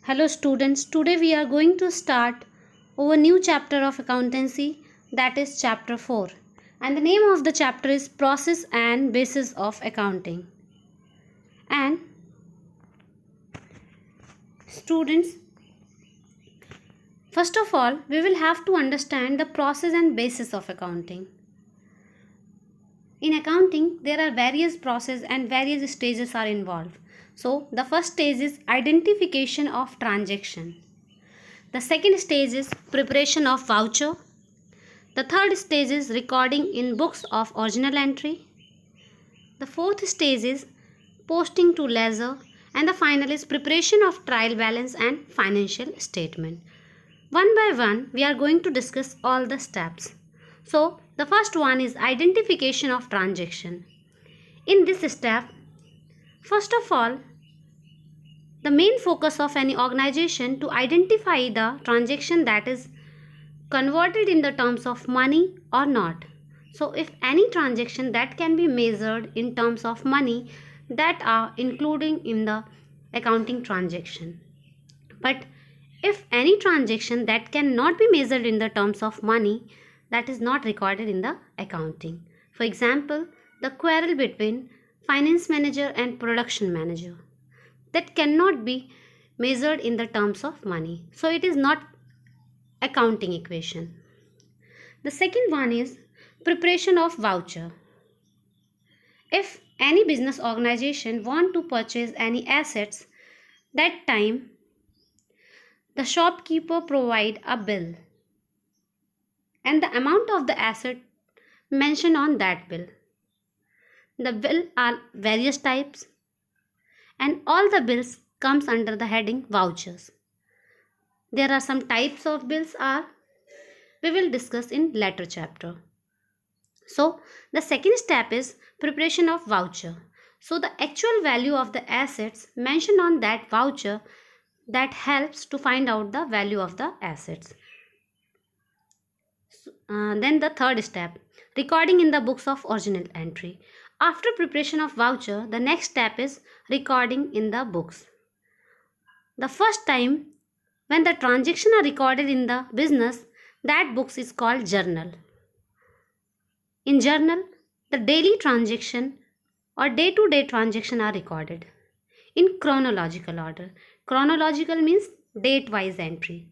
Hello students, today we are going to start our new chapter of accountancy, that is chapter 4, and the name of the chapter is Process and Basis of Accounting. And students, first of all we will have to understand the process and basis of accounting. In accounting there are various processes and various stages are involved. So the first stage is identification of transaction. The second stage is preparation of voucher. The third stage is recording in books of original entry. The fourth stage is posting to ledger, and the final is preparation of trial balance and financial statement. One by one we are going to discuss all the steps. So the first one is identification of transaction. In this step, first of all, the main focus of any organization to identify the transaction that is converted in the terms of money or not. So if any transaction that can be measured in terms of money, that are including in the accounting transaction. But if any transaction that cannot be measured in the terms of money, that is not recorded in the accounting. For example, the quarrel between finance manager and production manager, that cannot be measured in the terms of money, so it is not accounting equation. The second one is preparation of voucher. If any business organization want to purchase any assets, that time the shopkeeper provide a bill and the amount of the asset mentioned on that bill. The bill are various types and all the bills comes under the heading vouchers. There are some types of bills are we will discuss in later chapter. So the second step is preparation of voucher. So the actual value of the assets mentioned on that voucher, that helps to find out the value of the assets. Then the third step, recording in the books of original entry. After preparation of voucher, the next step is recording in the books. The first time when the transaction are recorded in the business, that books is called journal. In journal, the daily transaction or day-to-day transaction are recorded in chronological order. Chronological means date-wise entry.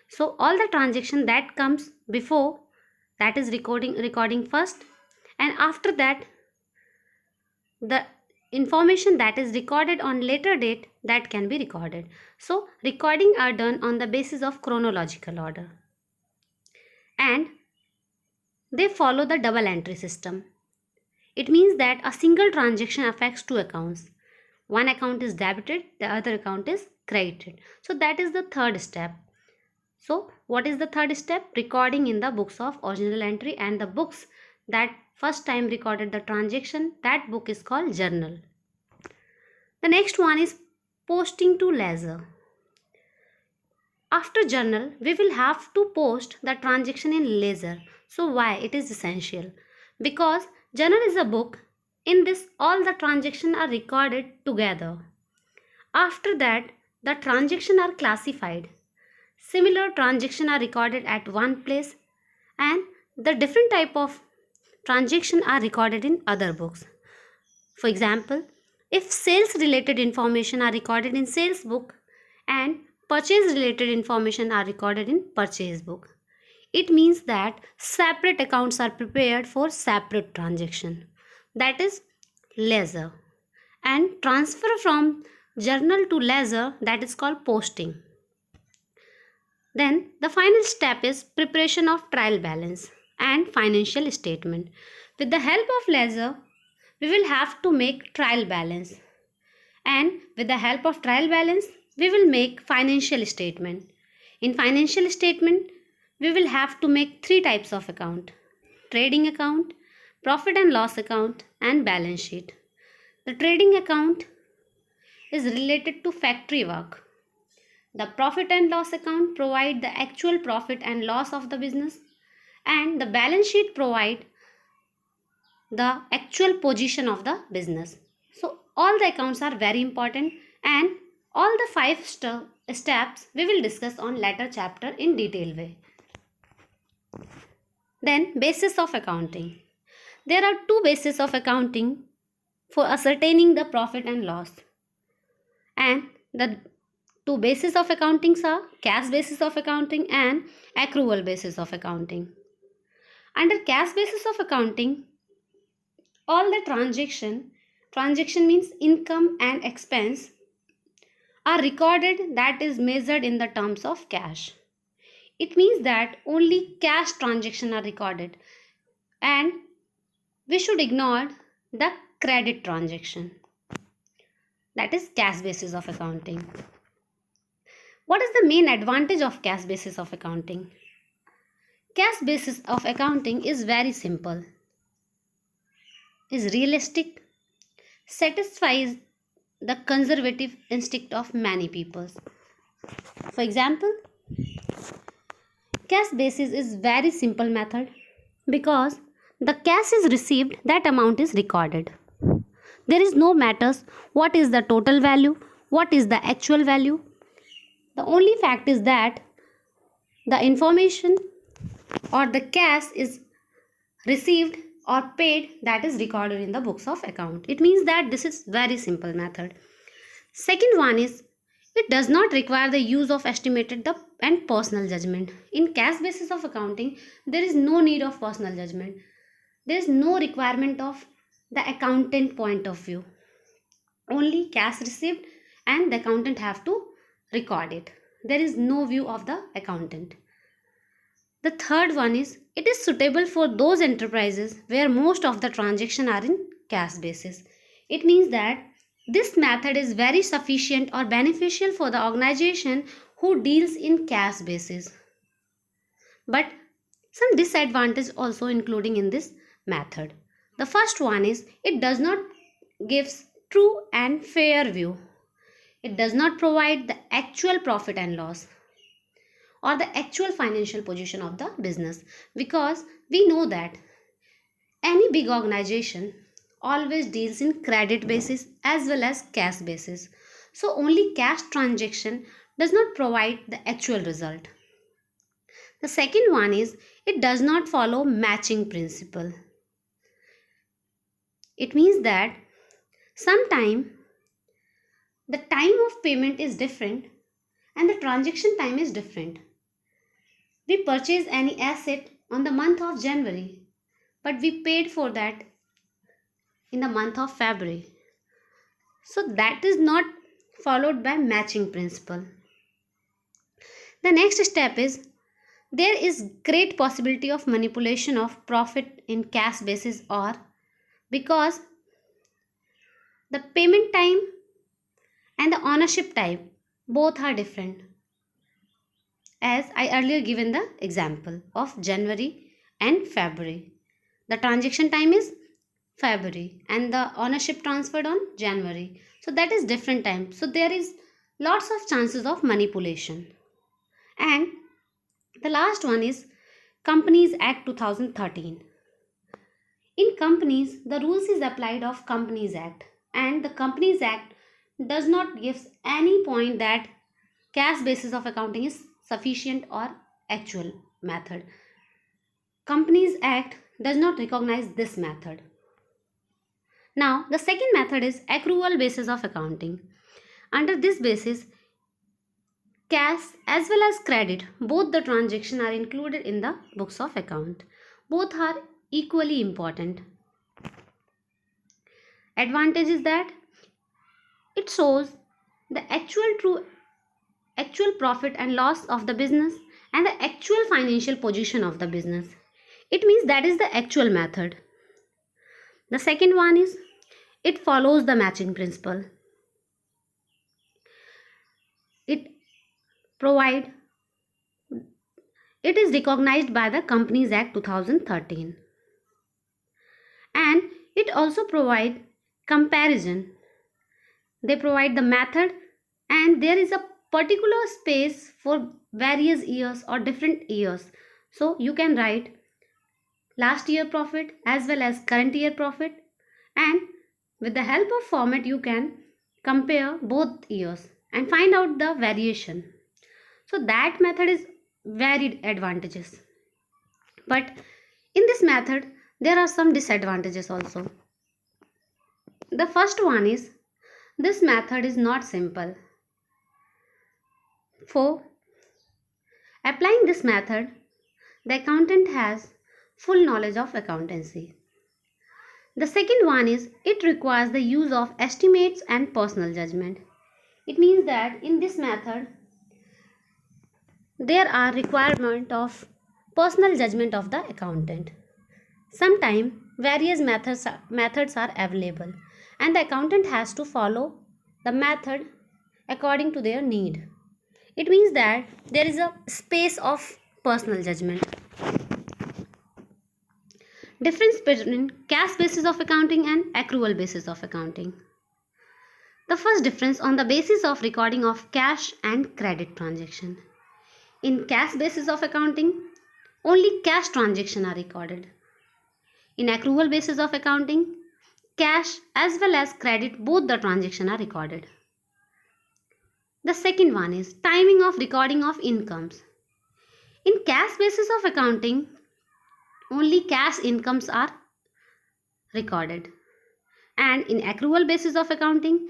So all the transaction that comes before, that is recording first, and after that the information that is recorded on later date, that can be recorded. So recording are done on the basis of chronological order, and they follow the double entry system. It means that a single transaction affects two accounts. One account is debited, the other account is credited. So that is the third step. So what is the third step? Recording in the books of original entry, and the books that first time recorded the transaction, that book is called journal. The next one is posting to ledger. After journal, we will have to post the transaction in ledger. So why it is essential? Because journal is a book. In this, all the transactions are recorded together. After that, the transactions are classified. Similar transactions are recorded at one place, and the different type of transactions are recorded in other books. For example, if sales related information are recorded in sales book and purchase related information are recorded in purchase book, it means that separate accounts are prepared for separate transaction, that is ledger, and transfer from journal to ledger, that is called posting. Then the final step is preparation of trial balance and financial statement. With the help of ledger, we will have to make trial balance, and with the help of trial balance, we will make financial statement. In financial statement, we will have to make three types of account: trading account, profit and loss account, and balance sheet. The trading account is related to factory work. The profit and loss account provide the actual profit and loss of the business, and the balance sheet provide the actual position of the business. So all the accounts are very important, and All the five steps we will discuss on later chapter in detail way. Then basis of accounting. There are two bases of accounting for ascertaining the profit and loss. And the two bases of accounting are cash basis of accounting and accrual basis of accounting. Under cash basis of accounting, all the transaction means income and expense, are recorded, that is measured in the terms of cash. It means that only cash transactions are recorded and we should ignore the credit transaction. That is cash basis of accounting. What is the main advantage of cash basis of accounting? Cash basis of accounting is very simple, is realistic, satisfies the conservative instinct of many people. For example, cash basis is very simple method because the cash is received, that amount is recorded. There is no matters what is the total value, what is the actual value. The only fact is that the information or the cash is received or paid, that is recorded in the books of account. It means that this is very simple method. Second one is it does not require the use of estimated and personal judgment. In cash basis of accounting, there is no need of personal judgment. There is no requirement of the accountant point of view. Only cash received and the accountant have to record it. There is no view of the accountant. The third one is it is suitable for those enterprises where most of the transactions are in cash basis. It means that this method is very sufficient or beneficial for the organization who deals in cash basis. But some disadvantages also including in this method. The first one is it does not gives true and fair view. It does not provide the actual profit and loss or the actual financial position of the business, because we know that any big organization always deals in credit basis as well as cash basis. So only cash transaction does not provide the actual result. The second one is it does not follow matching principle. It means that sometime the time of payment is different and the transaction time is different. We purchase any asset on the month of January, but we paid for that in the month of February. So that is not followed by matching principle. The next step is there is great possibility of manipulation of profit in cash basis, or because the payment time and the ownership type both are different, as I earlier given the example of January and February. The transaction time is February and the ownership transferred on January. So that is different time. So there is lots of chances of manipulation. And the last one is Companies Act 2013. In companies, the rules is applied of Companies Act, and the Companies Act does not give any point that cash basis of accounting is sufficient or actual method. Companies Act does not recognize this method. Now, the second method is accrual basis of accounting. Under this basis, cash as well as credit, both the transactions are included in the books of account. Both are equally important. Advantage is that it shows the actual profit and loss of the business and the actual financial position of the business. It means that is the actual method. The second one is it follows the matching principle. It is recognized by the Companies Act 2013, and it also provide comparison. They provide the method and there is a particular space for various years or different years. So you can write last year profit as well as current year profit, and with the help of format you can compare both years and find out the variation. So that method is varied advantages. But in this method, there are some disadvantages also. The first one is this method is not simple. For applying this method, the accountant has full knowledge of accountancy. The second one is it requires the use of estimates and personal judgment. It means that in this method, there are requirement of personal judgment of the accountant. Sometimes various methods are available and the accountant has to follow the method according to their need. It means that there is a space of personal judgment. Difference between cash basis of accounting and accrual basis of accounting. The first difference on the basis of recording of cash and credit transaction. In cash basis of accounting, only cash transactions are recorded. In accrual basis of accounting, cash as well as credit, both the transactions are recorded. The second one is timing of recording of incomes. In cash basis of accounting, only cash incomes are recorded. And in accrual basis of accounting,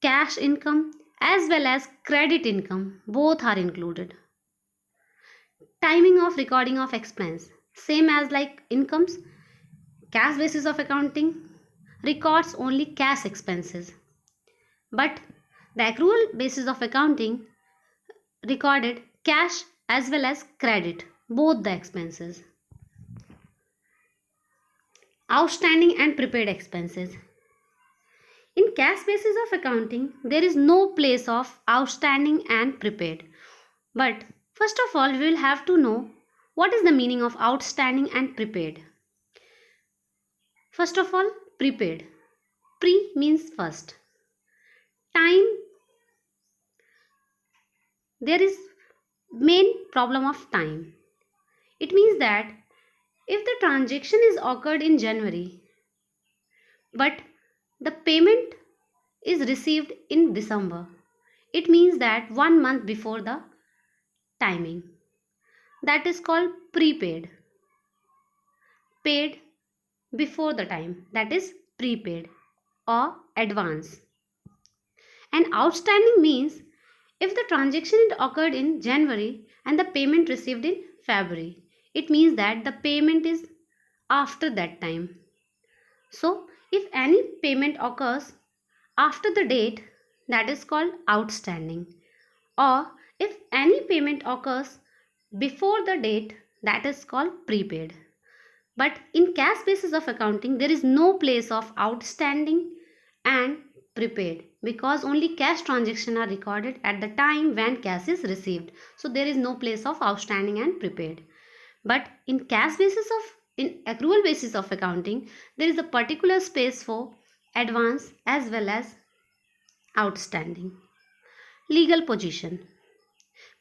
cash income as well as credit income, both are included. Timing of recording of expense. Same as like incomes, cash basis of accounting records only cash expenses. But the accrual basis of accounting recorded cash as well as credit, both the expenses. Outstanding and prepaid expenses. In cash basis of accounting, there is no place of outstanding and prepaid. But first of all, we will have to know what is the meaning of outstanding and prepaid. First of all, prepaid. Pre means first. Time. There is main problem of time. It means that if the transaction is occurred in January, but the payment is received in December, it means that 1 month before the timing. That is called prepaid. Paid before the time, that is prepaid or advance. And outstanding means if the transaction occurred in January and the payment received in February, it means that the payment is after that time. So if any payment occurs after the date, that is called outstanding. Or if any payment occurs before the date, that is called prepaid. But in cash basis of accounting, there is no place of outstanding and prepaid because only cash transactions are recorded at the time when cash is received. So there is no place of outstanding and prepaid. But in accrual basis of accounting, there is a particular space for advance as well as outstanding. Legal position.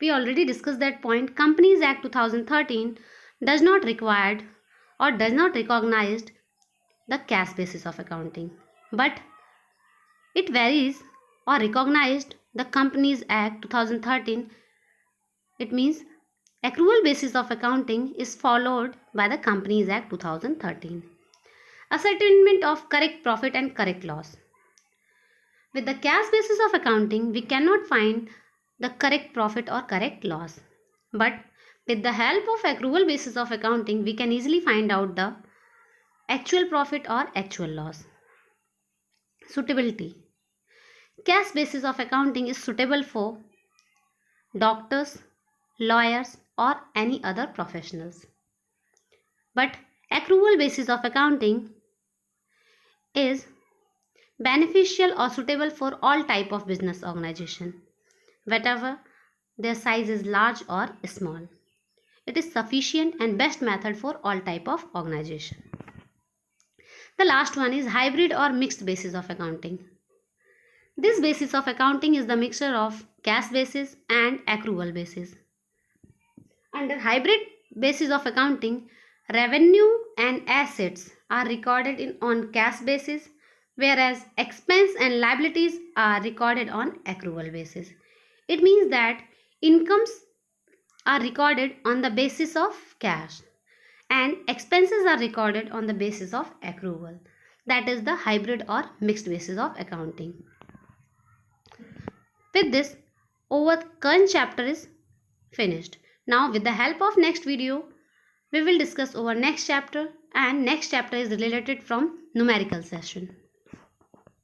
We already discussed that point. Companies Act 2013 does not required or does not recognize the cash basis of accounting, but it varies or recognized the Companies Act 2013. It means accrual basis of accounting is followed by the Companies Act 2013. Ascertainment of correct profit and correct loss. With the cash basis of accounting, we cannot find the correct profit or correct loss. But with the help of accrual basis of accounting, we can easily find out the actual profit or actual loss. Suitability. Cash basis of accounting is suitable for doctors, lawyers, or any other professionals. But accrual basis of accounting is beneficial or suitable for all type of business organization, whatever their size is large or small. It is sufficient and best method for all type of organization. The last one is hybrid or mixed basis of accounting. This basis of accounting is the mixture of cash basis and accrual basis. Under hybrid basis of accounting, revenue and assets are recorded on cash basis, whereas expense and liabilities are recorded on accrual basis. It means that incomes are recorded on the basis of cash and expenses are recorded on the basis of accrual. That is the hybrid or mixed basis of accounting. With this, our current chapter is finished. Now with the help of next video, we will discuss our next chapter, and next chapter is related from numerical session.